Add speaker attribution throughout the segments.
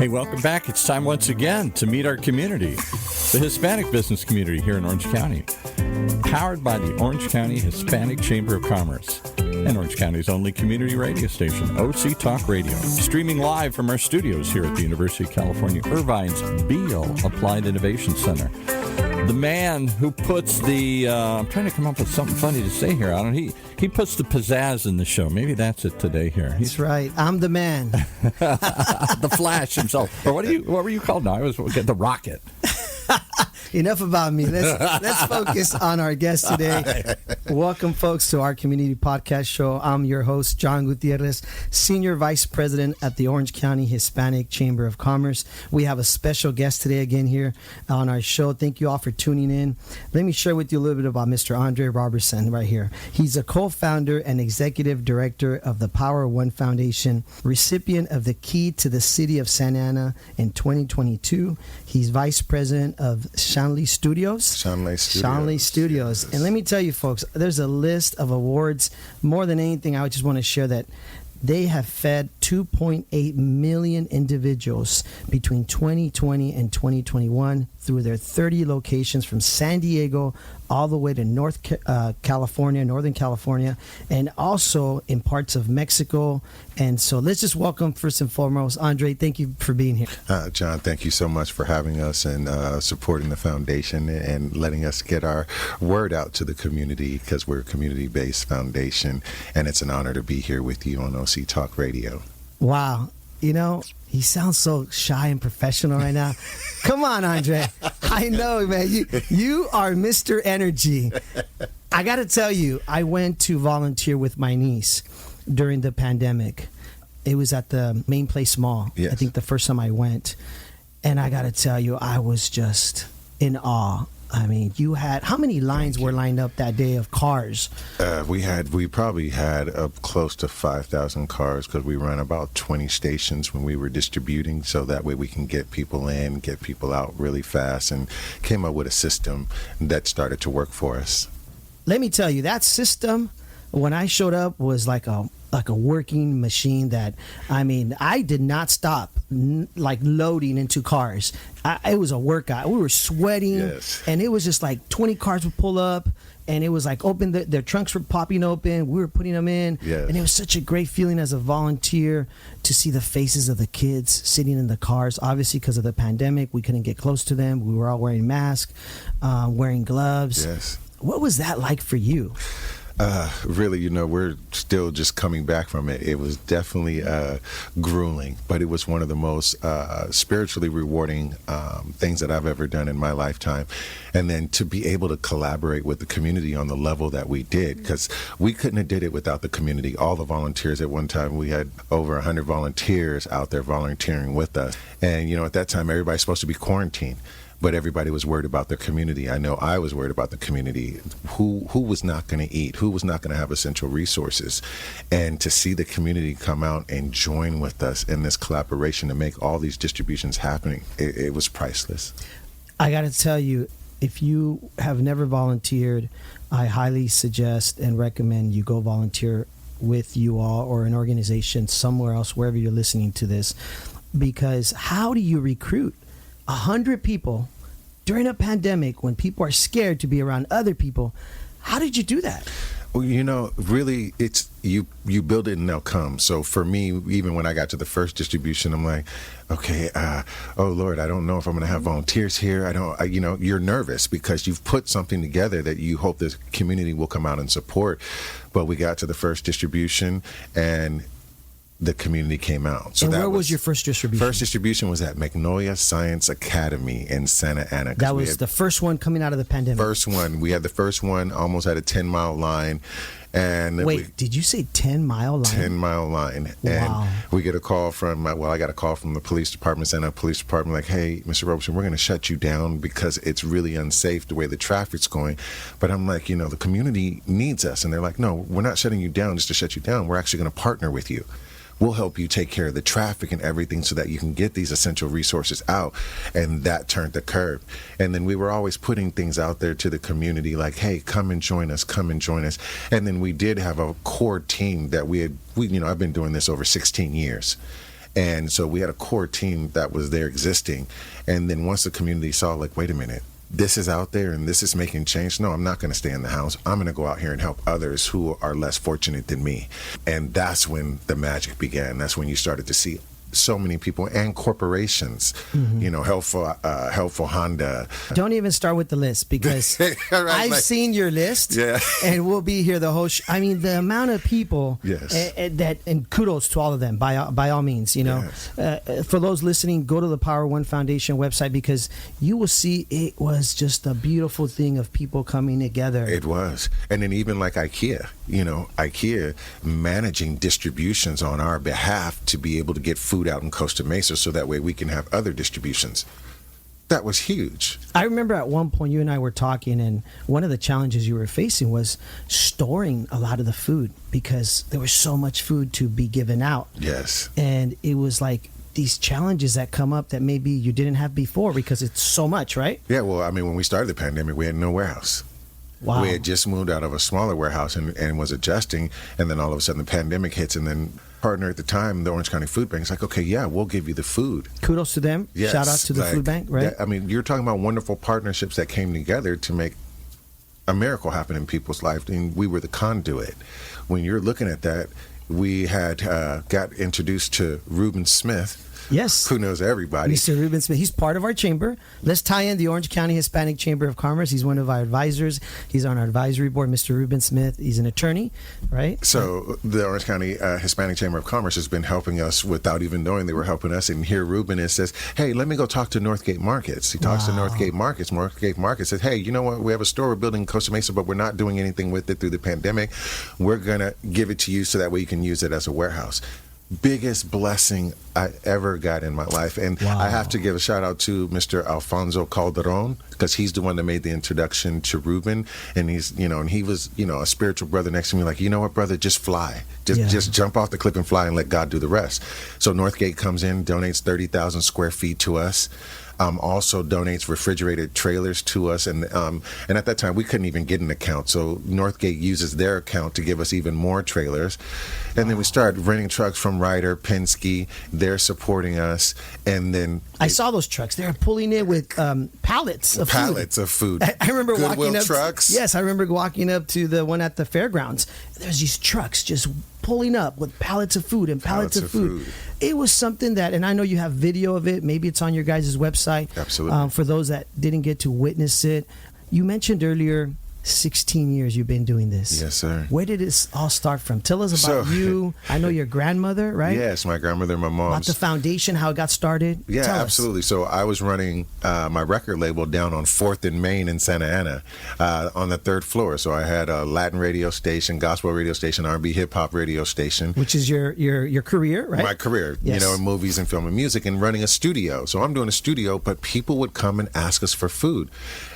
Speaker 1: Hey, welcome back. It's time once again to meet our community, the Hispanic business community here in Orange County, powered by the Orange County Hispanic Chamber of Commerce and Orange County's only community radio station, OC Talk Radio, streaming live from our studios here at the University of California, Irvine's Beale Applied Innovation Center. The man who puts the, I'm trying to come up with something funny to say here. He puts the pizzazz in the show. Maybe that's it today here.
Speaker 2: That's right. I'm the man.
Speaker 1: The Flash himself. Or what were you called now? I was the Rocket.
Speaker 2: Enough about me. Let's focus on our guest today. Welcome, folks, to our community podcast show. I'm your host, John Gutierrez, Senior Vice President at the Orange County Hispanic Chamber of Commerce. We have a special guest today again here on our show. Thank you all for tuning in. Let me share with you a little bit about Mr. Andre Roberson right here. He's a co-founder and executive director of the Power One Foundation, recipient of the Key to the City of Santa Ana in 2022. He's vice president of Shanley Studios.
Speaker 1: Yes.
Speaker 2: And let me tell you, folks, there's a list of awards. More than anything, I just want to share that they have fed 2.8 million individuals between 2020 and 2021 through their 30 locations from San Diego all the way to Northern California, and also in parts of Mexico. And so let's just welcome, first and foremost, Andre. Thank you for being here.
Speaker 3: John, thank you so much for having us and supporting the foundation and letting us get our word out to the community, because we're a community-based foundation, and it's an honor to be here with you on OC Talk Radio.
Speaker 2: Wow. You know, he sounds so shy and professional right now. Come on, Andre. I know, man. You are Mr. Energy. I got to tell you, I went to volunteer with my niece during the pandemic. It was at the Main Place Mall.
Speaker 3: Yes.
Speaker 2: I think the first time I went. And I got to tell you, I was just in awe. I mean, you had, how many lines were lined up that day of cars?
Speaker 3: We probably had up close to 5,000 cars, because we ran about 20 stations when we were distributing, so that way we can get people in, get people out really fast, and came up with a system that started to work for us.
Speaker 2: Let me tell you, that system, when I showed up, was like a working machine that, I mean, I did not stop loading into cars. It was a workout. We were sweating,
Speaker 3: yes.
Speaker 2: And it was just like 20 cars would pull up, and it was like open, their trunks were popping open. We were putting them in,
Speaker 3: yes.
Speaker 2: And it was such a great feeling as a volunteer to see the faces of the kids sitting in the cars. Obviously, because of the pandemic, we couldn't get close to them. We were all wearing masks, wearing gloves.
Speaker 3: Yes.
Speaker 2: What was that like for you?
Speaker 3: Really, we're still just coming back from it. It was definitely grueling, but it was one of the most spiritually rewarding things that I've ever done in my lifetime. And then to be able to collaborate with the community on the level that we did, because we couldn't have did it without the community. All the volunteers at one time, we had over 100 volunteers out there volunteering with us. And, at that time, everybody's supposed to be quarantined. But everybody was worried about their community. I know I was worried about the community. Who was not going to eat? Who was not going to have essential resources? And to see the community come out and join with us in this collaboration to make all these distributions happening, it was priceless.
Speaker 2: I got to tell you, if you have never volunteered, I highly suggest and recommend you go volunteer with you all or an organization somewhere else, wherever you're listening to this. Because how do you recruit 100 people during a pandemic when people are scared to be around other people? How did you do that?
Speaker 3: Well, really, it's you build it and they'll come. So for me, even when I got to the first distribution, I'm like, okay, oh Lord, I don't know if I'm going to have volunteers here. You're nervous because you've put something together that you hope the community will come out and support. But we got to the first distribution, and the community came out. So
Speaker 2: where was your first distribution?
Speaker 3: First distribution was at Magnolia Science Academy in Santa Ana.
Speaker 2: That was the first one coming out of the pandemic?
Speaker 3: First one. We had the first one, almost at a 10-mile line. And
Speaker 2: wait, did you say 10-mile line?
Speaker 3: 10-mile line.
Speaker 2: Wow.
Speaker 3: And we get a call from, I got a call from the police department, Santa Ana Police Department, like, hey, Mr. Roberson, we're going to shut you down because it's really unsafe the way the traffic's going. But I'm like, the community needs us. And they're like, no, we're not shutting you down just to shut you down. We're actually going to partner with you. We'll help you take care of the traffic and everything so that you can get these essential resources out. And that turned the curve. And then we were always putting things out there to the community like, hey, come and join us, come and join us. And then we did have a core team that I've been doing this over 16 years. And so we had a core team that was there existing. And then once the community saw, like, wait a minute, this is out there and this is making change. No, I'm not going to stay in the house. I'm going to go out here and help others who are less fortunate than me. And that's when the magic began. That's when you started to see so many people and corporations, you know, helpful Honda.
Speaker 2: Don't even start with the list, because I've seen your list, and we'll be here the whole I mean, the amount of people and kudos to all of them, by all means, you know. For those listening, go to the Power One Foundation website, because you will see it was just a beautiful thing of people coming together.
Speaker 3: It was. And then even like IKEA, you know, IKEA managing distributions on our behalf to be able to get food out in Costa Mesa, so that way we can have other distributions. That was huge.
Speaker 2: I remember at one point you and I were talking, and one of the challenges you were facing was storing a lot of the food, because there was so much food to be given out.
Speaker 3: Yes.
Speaker 2: And it was like these challenges that come up that maybe you didn't have before, because it's so much, right?
Speaker 3: Yeah, well, I mean, when we started the pandemic, we had no warehouse.
Speaker 2: Wow.
Speaker 3: We had just moved out of a smaller warehouse and was adjusting, and then all of a sudden the pandemic hits, and then partner at the time, the Orange County Food Bank, is like, okay, yeah, we'll give you the food.
Speaker 2: Kudos to them.
Speaker 3: Yes,
Speaker 2: shout out to the food bank, right?
Speaker 3: I mean, you're talking about wonderful partnerships that came together to make a miracle happen in people's lives, and we were the conduit. When you're looking at that, we had got introduced to Reuben Smith.
Speaker 2: Yes.
Speaker 3: Who knows everybody.
Speaker 2: Mr. Reuben Smith. He's part of our chamber. Let's tie in the Orange County Hispanic Chamber of Commerce. He's one of our advisors. He's on our advisory board. Mr. Reuben Smith, he's an attorney, right?
Speaker 3: So the Orange County Hispanic Chamber of Commerce has been helping us without even knowing they were helping us. And here Reuben is, says, hey, let me go talk to Northgate Markets. He talks to Northgate Markets. Northgate Markets says, hey, you know what? We have a store we're building in Costa Mesa, but we're not doing anything with it through the pandemic. We're going to give it to you so that way you can use it as a warehouse. Biggest blessing I ever got in my life. And I have to give a shout out to Mr. Alfonso Calderon, because he's the one that made the introduction to Reuben. And he's, you know, and he was, you know, a spiritual brother next to me, like, you know what, brother, just fly. Just jump off the cliff and fly and let God do the rest. So Northgate comes in, donates 30,000 square feet to us. Also donates refrigerated trailers to us, and at that time we couldn't even get an account, so Northgate uses their account to give us even more trailers. And then we started renting trucks from Ryder, Penske. They're supporting us, and then
Speaker 2: I saw those trucks. They were pulling in with pallets of food. I remember walking up.
Speaker 3: Trucks.
Speaker 2: Yes, I remember walking up to the one at the fairgrounds. There's these trucks just pulling up with pallets of food and pallets of food. It was something that, and I know you have video of it. Maybe it's on your guys' website.
Speaker 3: Absolutely.
Speaker 2: For those that didn't get to witness it, you mentioned earlier 16 years you've been doing this.
Speaker 3: Yes, sir.
Speaker 2: Where did it all start from? Tell us about you. I know your grandmother, right?
Speaker 3: Yes, my grandmother, my mom.
Speaker 2: About the foundation, how it got started.
Speaker 3: Yeah,
Speaker 2: Tell
Speaker 3: absolutely.
Speaker 2: us.
Speaker 3: So I was running my record label down on 4th and Main in Santa Ana on the 3rd floor. So I had a Latin radio station, gospel radio station, R&B hip hop radio station.
Speaker 2: Which is your career, right?
Speaker 3: My career,
Speaker 2: yes.
Speaker 3: You know, in movies and film and music, and running a studio. So I'm doing a studio, but people would come and ask us for food.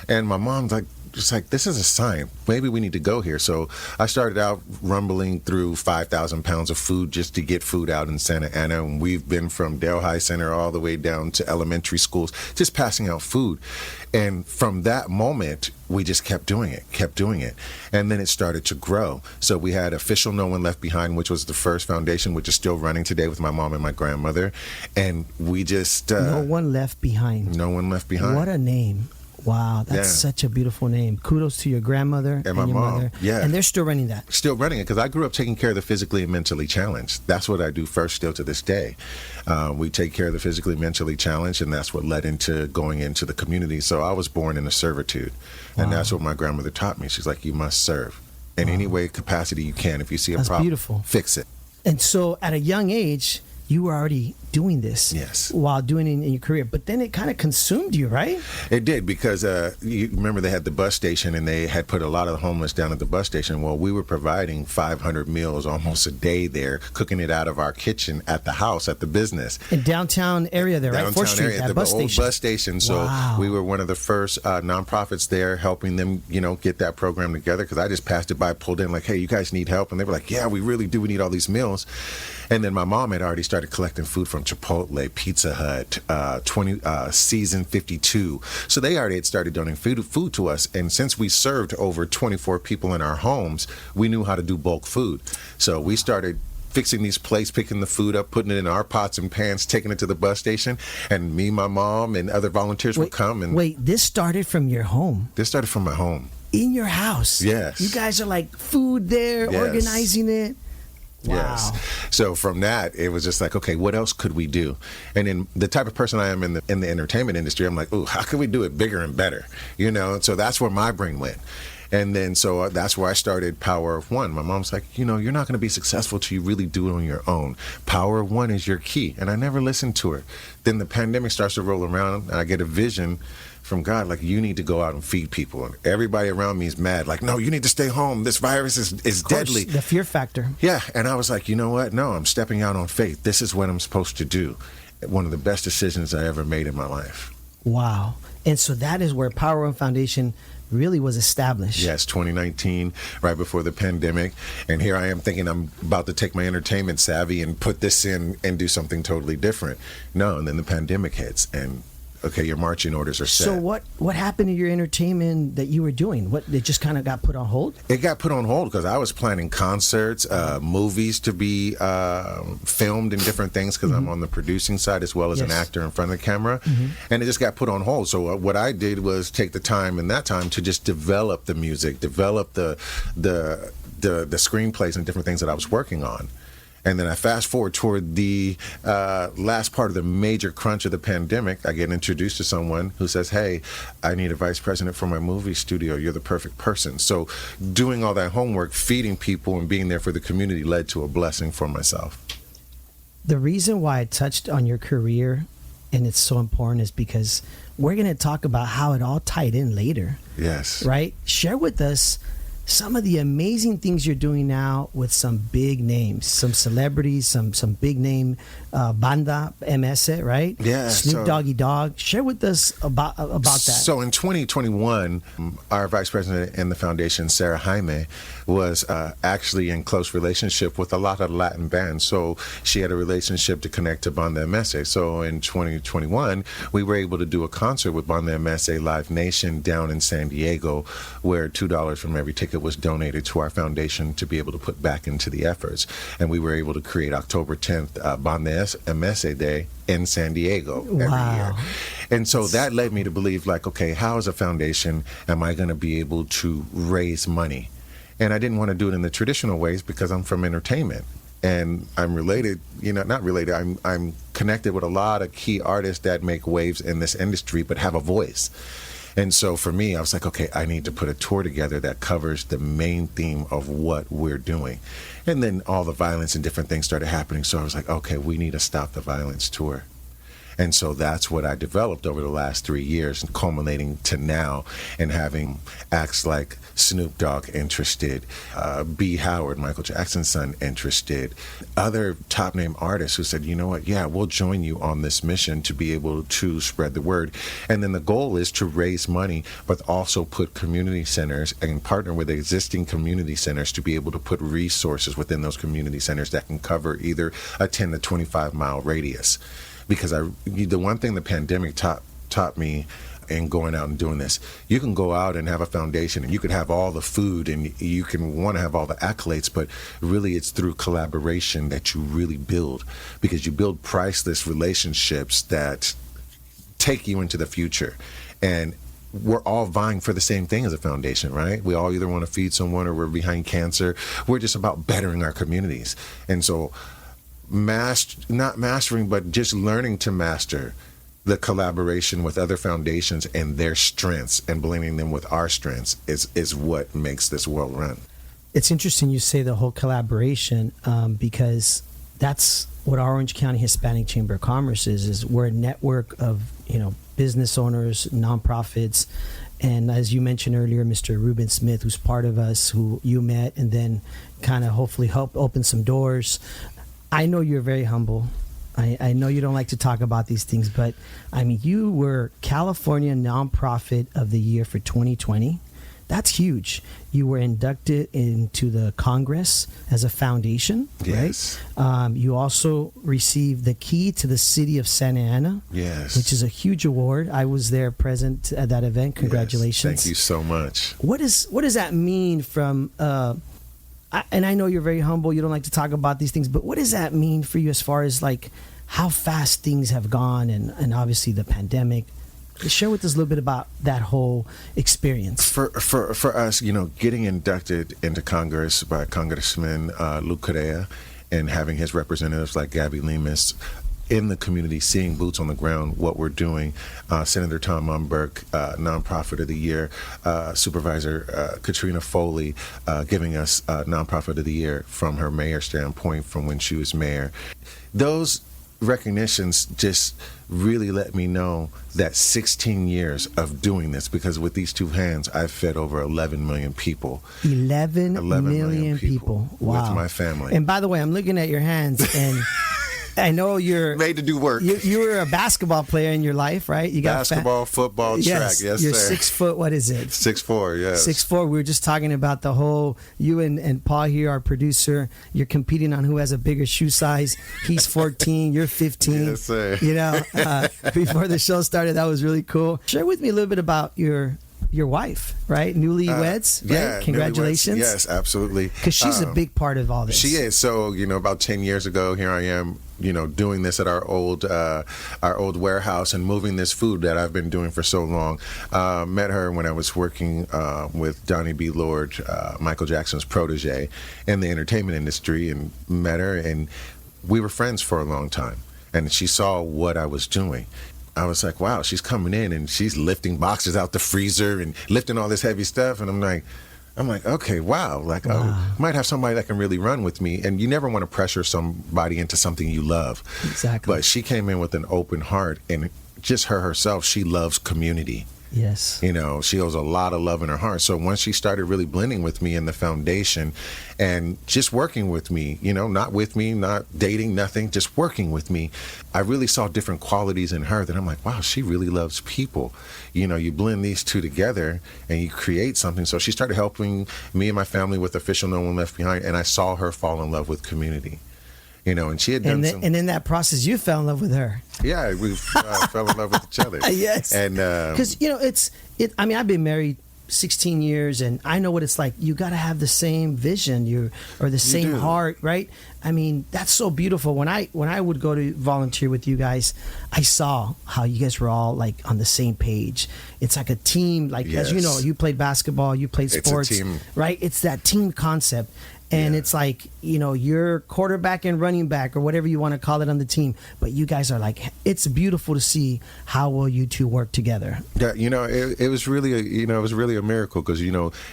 Speaker 3: And my mom's like, just like, this is a sign. Maybe we need to go here. So I started out rumbling through 5,000 pounds of food just to get food out in Santa Ana. And we've been from Del High Center all the way down to elementary schools, just passing out food. And from that moment, we just kept doing it. And then it started to grow. So we had Official No One Left Behind, which was the first foundation, which is still running today with my mom and my grandmother. And we just...
Speaker 2: No One Left Behind.
Speaker 3: No One Left Behind.
Speaker 2: What a name. Wow, that's such a beautiful name. Kudos to your grandmother and
Speaker 3: my
Speaker 2: your
Speaker 3: mom.
Speaker 2: mother.
Speaker 3: Yeah.
Speaker 2: And they're still running that.
Speaker 3: Still running it, because I grew up taking care of the physically and mentally challenged. That's what I do first still to this day. We take care of the physically and mentally challenged, and that's what led into going into the community. So I was born in a servitude, and that's what my grandmother taught me. She's like, you must serve in any way, capacity you can. If you see a problem,
Speaker 2: beautiful.
Speaker 3: Fix it.
Speaker 2: And so at a young age, you were already doing this while doing it in your career, but then it kind of consumed you, right?
Speaker 3: It did, because you remember they had the bus station, and they had put a lot of the homeless down at the bus station. Well, we were providing 500 meals almost a day there, cooking it out of our kitchen at the house, at the business.
Speaker 2: In downtown area there, right? 4th Street,
Speaker 3: area,
Speaker 2: that
Speaker 3: the
Speaker 2: bus
Speaker 3: old
Speaker 2: station.
Speaker 3: bus station. So we were one of the first nonprofits there, helping them, you know, get that program together, because I just passed it by, pulled in like, hey, you guys need help? And they were like, yeah, we really do. We need all these meals. And then my mom had already started collecting food from Chipotle, Pizza Hut, Season 52. So they already had started donating food to us. And since we served over 24 people in our homes, we knew how to do bulk food. So we started fixing these plates, picking the food up, putting it in our pots and pans, taking it to the bus station, and me, my mom, and other volunteers would come. And
Speaker 2: wait, this started from your home?
Speaker 3: This started from my home.
Speaker 2: In your house?
Speaker 3: Yes.
Speaker 2: You guys are like food there,
Speaker 3: Yes.
Speaker 2: organizing it? Wow.
Speaker 3: Yes. So from that, it was just like, okay, what else could we do? And then the type of person I am in the entertainment industry, I'm like, oh, how can we do it bigger and better? You know, and so that's where my brain went. And then so that's where I started Power of One. My mom's like, you know, you're not going to be successful till you really do it on your own. Power of One is your key. And I never listened to her. Then the pandemic starts to roll around, and I get a vision from God, like, you need to go out and feed people. And everybody around me is mad, like, no, you need to stay home. This virus is deadly.
Speaker 2: The fear factor.
Speaker 3: Yeah, and I was like, you know what? No, I'm stepping out on faith. This is what I'm supposed to do. One of the best decisions I ever made in my life.
Speaker 2: Wow. And so that is where Power One Foundation really was established.
Speaker 3: Yes, 2019, right before the pandemic. And here I am thinking I'm about to take my entertainment savvy and put this in and do something totally different. No, and then the pandemic hits, and okay, your marching orders are set.
Speaker 2: So what happened to your entertainment that you were doing? What, it just kind of got put on hold?
Speaker 3: It got put on hold because I was planning concerts, movies to be filmed and different things because I'm on the producing side as well as an actor in front of the camera. And it just got put on hold. So what I did was take the time in that time to just develop the music, develop the screenplays and different things that I was working on. And then I fast forward toward the last part of the major crunch of the pandemic. I get introduced to someone who says, hey, I need a vice president for my movie studio. You're the perfect person. So doing all that homework, feeding people, and being there for the community led to a blessing for myself.
Speaker 2: The reason why I touched on your career, and it's so important, is because we're going to talk about how it all tied in later.
Speaker 3: Yes.
Speaker 2: Right? Share with us some of the amazing things you're doing now with some big names, some celebrities, some big name banda MS, right?
Speaker 3: Yeah.
Speaker 2: Snoop Doggy Dogg. Share with us about that.
Speaker 3: So in 2021, our vice president in the foundation, Sarah Jaime, was actually in close relationship with a lot of Latin bands. So she had a relationship to connect to Banda MS. So in 2021, we were able to do a concert with Banda MS Live Nation down in San Diego, where $2 from every ticket was donated to our foundation to be able to put back into the efforts. And we were able to create October 10th Banda MS Day in San Diego every year. And so that led me to believe, like, okay, how as a foundation am I going to be able to raise money? And I didn't want to do it in the traditional ways because I'm from entertainment. And I'm related, not related, I'm connected with a lot of key artists that make waves in this industry but have a voice. And so for me, I was like, okay, I need to put a tour together that covers the main theme of what we're doing. And then all the violence and different things started happening. So I was like, okay, we need to stop the violence tour. And so that's what I developed over the last 3 years, culminating to now, and having acts like Snoop Dogg interested, B. Howard, Michael Jackson's son, interested, other top name artists who said, you know what, yeah, we'll join you on this mission to be able to spread the word. And then the goal is to raise money, but also put community centers and partner with existing community centers to be able to put resources within those community centers that can cover either a 10 to 25 mile radius. Because the one thing the pandemic taught me in going out and doing this, you can go out and have a foundation and you could have all the food and you can want to have all the accolades, but really it's through collaboration that you really build, because you build priceless relationships that take you into the future. And we're all vying for the same thing as a foundation, right? We all either want to feed someone or we're behind cancer. We're just about bettering our communities. And so not mastering, but just learning to master the collaboration with other foundations and their strengths and blending them with our strengths is what makes this world run.
Speaker 2: It's interesting you say the whole collaboration because that's what our Orange County Hispanic Chamber of Commerce is we're a network of, business owners, nonprofits, and as you mentioned earlier, Mr. Ruben Smith, who's part of us, who you met and then kind of hopefully helped open some doors. I know you're very humble. I know you don't like to talk about these things, but I mean, you were California Nonprofit of the Year for 2020. That's huge. You were inducted into the Congress as a foundation,
Speaker 3: yes.
Speaker 2: Right? You also received the key to the city of Santa Ana,
Speaker 3: yes,
Speaker 2: which is a huge award. I was there present at that event. Congratulations.
Speaker 3: Yes, thank you so much.
Speaker 2: What does that mean from and I know you're very humble. You don't like to talk about these things, but what does that mean for you as far as like how fast things have gone and obviously the pandemic? Share with us a little bit about that whole experience.
Speaker 3: For us, getting inducted into Congress by Congressman Luke Correa and having his representatives like Gabby Lemus in the community, seeing boots on the ground, what we're doing. Senator Tom Umberg, Nonprofit of the Year, Supervisor Katrina Foley giving us Nonprofit of the Year from her mayor standpoint from when she was mayor. Those recognitions just really let me know that 16 years of doing this, because with these two hands, I've fed over 11 million people.
Speaker 2: 11 million people. Wow.
Speaker 3: With my family.
Speaker 2: And by the way, I'm looking at your hands, and I know you're
Speaker 3: made to do work.
Speaker 2: You were a basketball player in your life, right? You got
Speaker 3: basketball, football, track. Yes,
Speaker 2: you're
Speaker 3: sir.
Speaker 2: 6 foot. What is it?
Speaker 3: 6'4". Yes.
Speaker 2: 6'4". We were just talking about the whole. You and Paul here, our producer. You're competing on who has a bigger shoe size. He's 14. You're 15.
Speaker 3: Yes, sir.
Speaker 2: Before the show started, that was really cool. Share with me a little bit about your wife, right? Newlyweds, right?
Speaker 3: Yeah,
Speaker 2: Congratulations.
Speaker 3: Yes, absolutely.
Speaker 2: Because she's a big part of all this.
Speaker 3: She is. So, about 10 years ago, here I am, doing this at our old warehouse and moving this food that I've been doing for so long. Met her when I was working with Donnie B. Lord, Michael Jackson's protege in the entertainment industry, and met her, and we were friends for a long time. And she saw what I was doing. I was like, wow, she's coming in and she's lifting boxes out the freezer and lifting all this heavy stuff. And I'm like, okay, wow. Like, wow. Oh, I might have somebody that can really run with me. And you never want to pressure somebody into something you love.
Speaker 2: Exactly.
Speaker 3: But she came in with an open heart, and just herself, she loves community.
Speaker 2: Yes.
Speaker 3: She owes a lot of love in her heart. So once she started really blending with me in the foundation and just working with me, not with me, not dating, nothing, just working with me, I really saw different qualities in her that I'm like, wow, she really loves people. You blend these two together and you create something. So she started helping me and my family with Official No One Left Behind, and I saw her fall in love with community. And she had done
Speaker 2: and in that process, you fell in love with her.
Speaker 3: Yeah, we fell in love with each other.
Speaker 2: Yes.
Speaker 3: And
Speaker 2: because I mean, I've been married 16 years, and I know what it's like. You got to have the same vision, or the same heart, right? I mean, that's so beautiful. When I would go to volunteer with you guys, I saw how you guys were all like on the same page. It's like a team. Like,
Speaker 3: yes.
Speaker 2: As you know, you played basketball, you played sports,
Speaker 3: it's a team.
Speaker 2: Right? It's that team concept. And it's like, you're quarterback and running back or whatever you want to call it on the team. But you guys are like, it's beautiful to see how well you two work together.
Speaker 3: Yeah, it was really a miracle, because,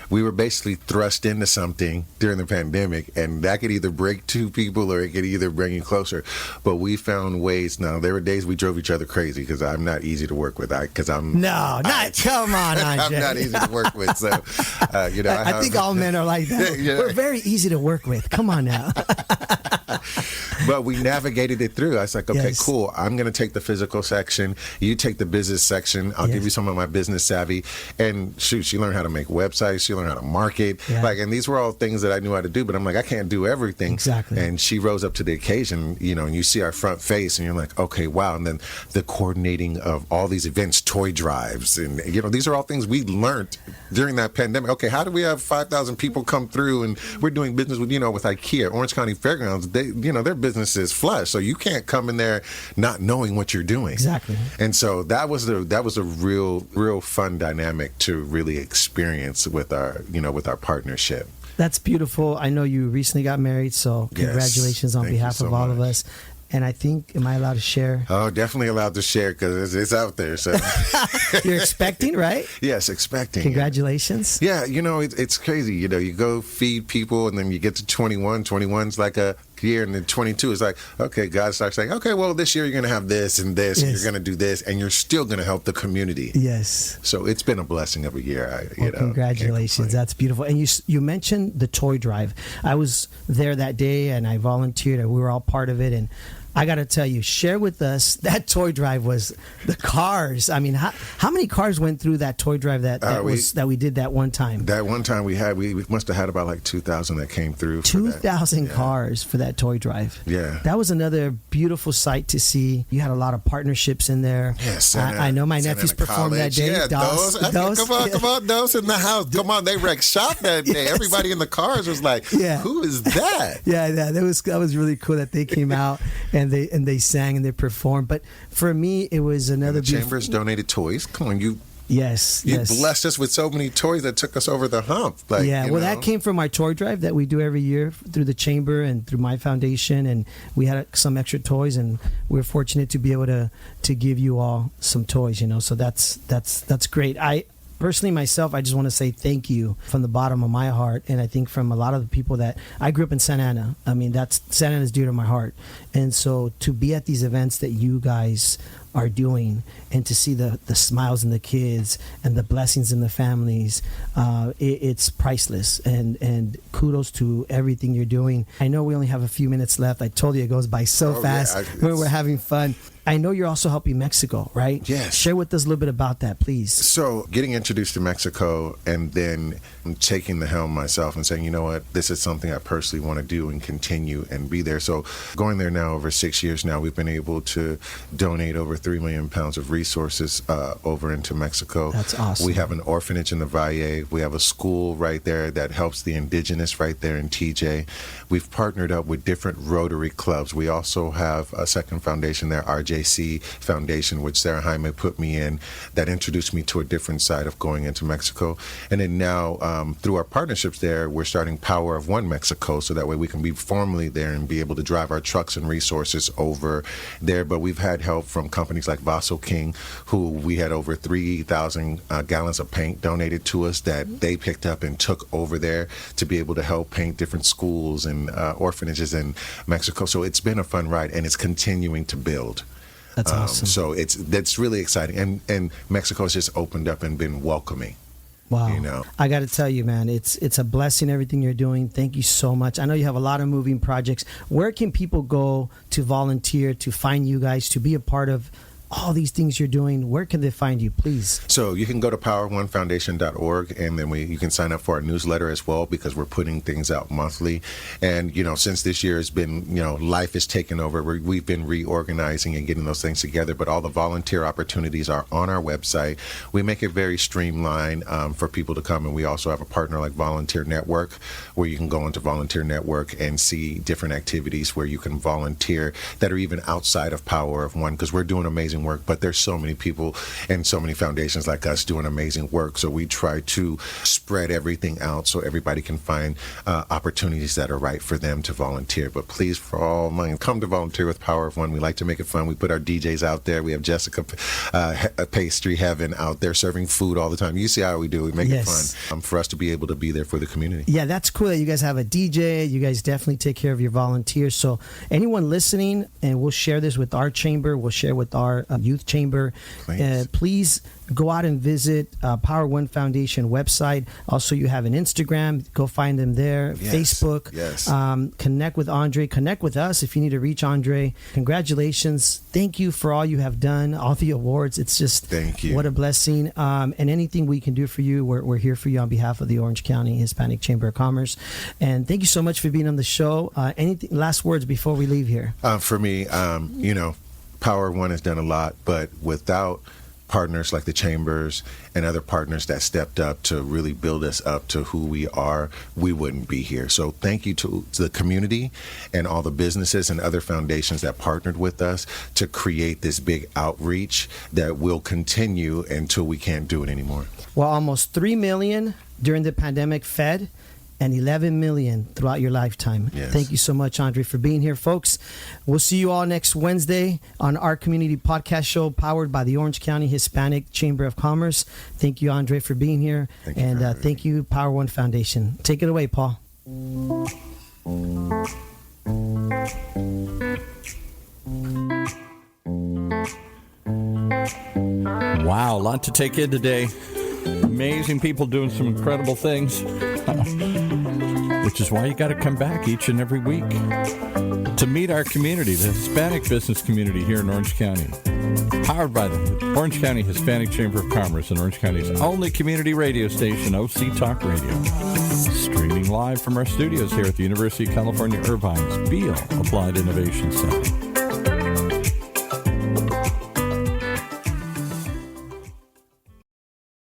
Speaker 3: we were basically thrust into something during the pandemic, and that could either break two people or it could either bring you closer. But we found ways. Now, there were days we drove each other crazy, because I'm not easy to work with. Come on, Andre. I'm not easy to work with. So,
Speaker 2: I think all men are like that.
Speaker 3: Yeah.
Speaker 2: We're very easy to work with. Come on now.
Speaker 3: But we navigated it through. I was like, okay,
Speaker 2: yes.
Speaker 3: Cool. I'm going to take the physical section. You take the business section. I'll give you some of my business savvy. And shoot, she learned how to make websites. She learned how to market.
Speaker 2: Yeah.
Speaker 3: And these were all things that I knew how to do. But I'm like, I can't do everything.
Speaker 2: Exactly.
Speaker 3: And she rose up to the occasion, and you see our front face, and you're like, okay, wow. And then the coordinating of all these events, toy drives, and these are all things we learned during that pandemic. Okay, how do we have 5,000 people come through, and we're doing business with IKEA, Orange County Fairgrounds? They, their business is flush, so you can't come in there not knowing what you're doing.
Speaker 2: Exactly.
Speaker 3: And so that was a real fun dynamic to really experience with our partnership.
Speaker 2: That's beautiful. I know you recently got married, so congratulations on behalf of all of us. And I think, am I allowed to share?
Speaker 3: Oh, definitely allowed to share, because it's out there. So
Speaker 2: you're expecting, right?
Speaker 3: Yes, expecting.
Speaker 2: Congratulations.
Speaker 3: Yeah, it's crazy. You go feed people, and then you get to 21. 21's like a year, and then 22 is like, okay, God starts saying, okay, well, this year you're going to have this and this, and you're going to do this, and you're still going to help the community.
Speaker 2: Yes.
Speaker 3: So it's been a blessing of a year.
Speaker 2: Congratulations. That's beautiful. And you mentioned the toy drive. I was there that day, and I volunteered, and we were all part of it, and I got to tell you, share with us, that toy drive was the cars. I mean, how many cars went through that toy drive that we did that one time?
Speaker 3: That one time we must have had about like 2,000 that came through.
Speaker 2: 2,000 cars for that toy drive.
Speaker 3: Yeah.
Speaker 2: That was another beautiful sight to see. You had a lot of partnerships in there.
Speaker 3: Yes.
Speaker 2: I know my nephews performed that day.
Speaker 3: Yeah, those. Come on, those in the house. Come on, they wrecked shop that day. Yes. Everybody in the cars was like, who is that?
Speaker 2: Yeah, that was really cool that they came out and they sang and they performed. But for me, it was another.
Speaker 3: And the Chambers donated toys. Come on, you blessed us with so many toys that took us over the hump.
Speaker 2: That came from our toy drive that we do every year through the chamber and through my foundation, and we had some extra toys, and we're fortunate to be able to give you all some toys. So that's great. Personally, myself, I just want to say thank you from the bottom of my heart, and I think from a lot of the people that I grew up in Santa Ana. I mean, Santa Ana is dear to my heart, and so to be at these events that you guys are doing and to see the smiles in the kids and the blessings in the families, it's priceless, and kudos to everything you're doing. I know we only have a few minutes left. I told you it goes by so fast. We're having fun. I know you're also helping Mexico, right?
Speaker 3: Yes.
Speaker 2: Share with us a little bit about that, please.
Speaker 3: So getting introduced to Mexico and then taking the helm myself and saying, you know what, this is something I personally want to do and continue and be there. So going there now over 6 years now, we've been able to donate over 3 million pounds of resources over into Mexico.
Speaker 2: That's awesome.
Speaker 3: We have an orphanage in the Valle. We have a school right there that helps the indigenous right there in TJ. We've partnered up with different Rotary clubs. We also have a second foundation there, RJC Foundation, which Sarah Jaime put me in, that introduced me to a different side of going into Mexico. And then now, through our partnerships there, we're starting Power of One Mexico, so that way we can be formally there and be able to drive our trucks and resources over there. But we've had help from companies like Vaso King, who we had over 3,000 gallons of paint donated to us that they picked up and took over there to be able to help paint different schools and orphanages in Mexico. So it's been a fun ride, and it's continuing to build.
Speaker 2: That's awesome.
Speaker 3: So that's really exciting, and Mexico's just opened up and been welcoming.
Speaker 2: Wow. I got to tell you, man, it's a blessing everything you're doing. Thank you so much. I know you have a lot of moving projects. Where can people go to volunteer, to find you guys, to be a part of all these things you're doing? Where can they find you, please? So
Speaker 3: you can go to poweronefoundation.org, and then you can sign up for our newsletter as well, because we're putting things out monthly. And since this year has been, life has taken over, we've been reorganizing and getting those things together. But all the volunteer opportunities are on our website. We make it very streamlined for people to come, and we also have a partner like Volunteer Network, where you can go into Volunteer Network and see different activities where you can volunteer that are even outside of Power of One, because we're doing amazing work, but there's so many people and so many foundations like us doing amazing work. So we try to spread everything out so everybody can find opportunities that are right for them to volunteer. But please, for all money, come to volunteer with Power of One. We like to make it fun. We put our DJs out there. We have Jessica Pastry Heaven out there serving food all the time. You see how we do. We make it fun for us to be able to be there for the community. Yeah, that's cool that you guys have a DJ. You guys definitely take care of your volunteers. So anyone listening, and we'll share this with our chamber, we'll share with our youth chamber. Please go out and visit Power One Foundation website. Also, you have an Instagram. Go find them there. Facebook. Connect with Andre. Connect with us if you need to reach Andre. Congratulations. Thank you for all you have done, all the awards. It's just what a blessing. And anything we can do for you, we're here for you on behalf of the Orange County Hispanic Chamber of Commerce. And thank you so much for being on the show. Anything last words before we leave here? For me, Power One has done a lot, but without partners like the chambers and other partners that stepped up to really build us up to who we are, we wouldn't be here. So thank you to the community and all the businesses and other foundations that partnered with us to create this big outreach that will continue until we can't do it anymore. Well, almost 3 million during the pandemic fed, and 11 million throughout your lifetime. Thank you so much, Andre, for being here, folks. We'll see you all next Wednesday on our community podcast show, powered by the Orange County Hispanic Chamber of Commerce. Thank you, Andre, for being here. Thank you, Power One Foundation. Take it away, Paul.
Speaker 1: Wow, a lot to take in today. Amazing people doing some incredible things. which is why you got to come back each and every week to meet our community, the Hispanic business community here in Orange County. Powered by the Orange County Hispanic Chamber of Commerce and Orange County's only community radio station, OC Talk Radio. Streaming live from our studios here at the University of California, Irvine's Beale Applied Innovation Center.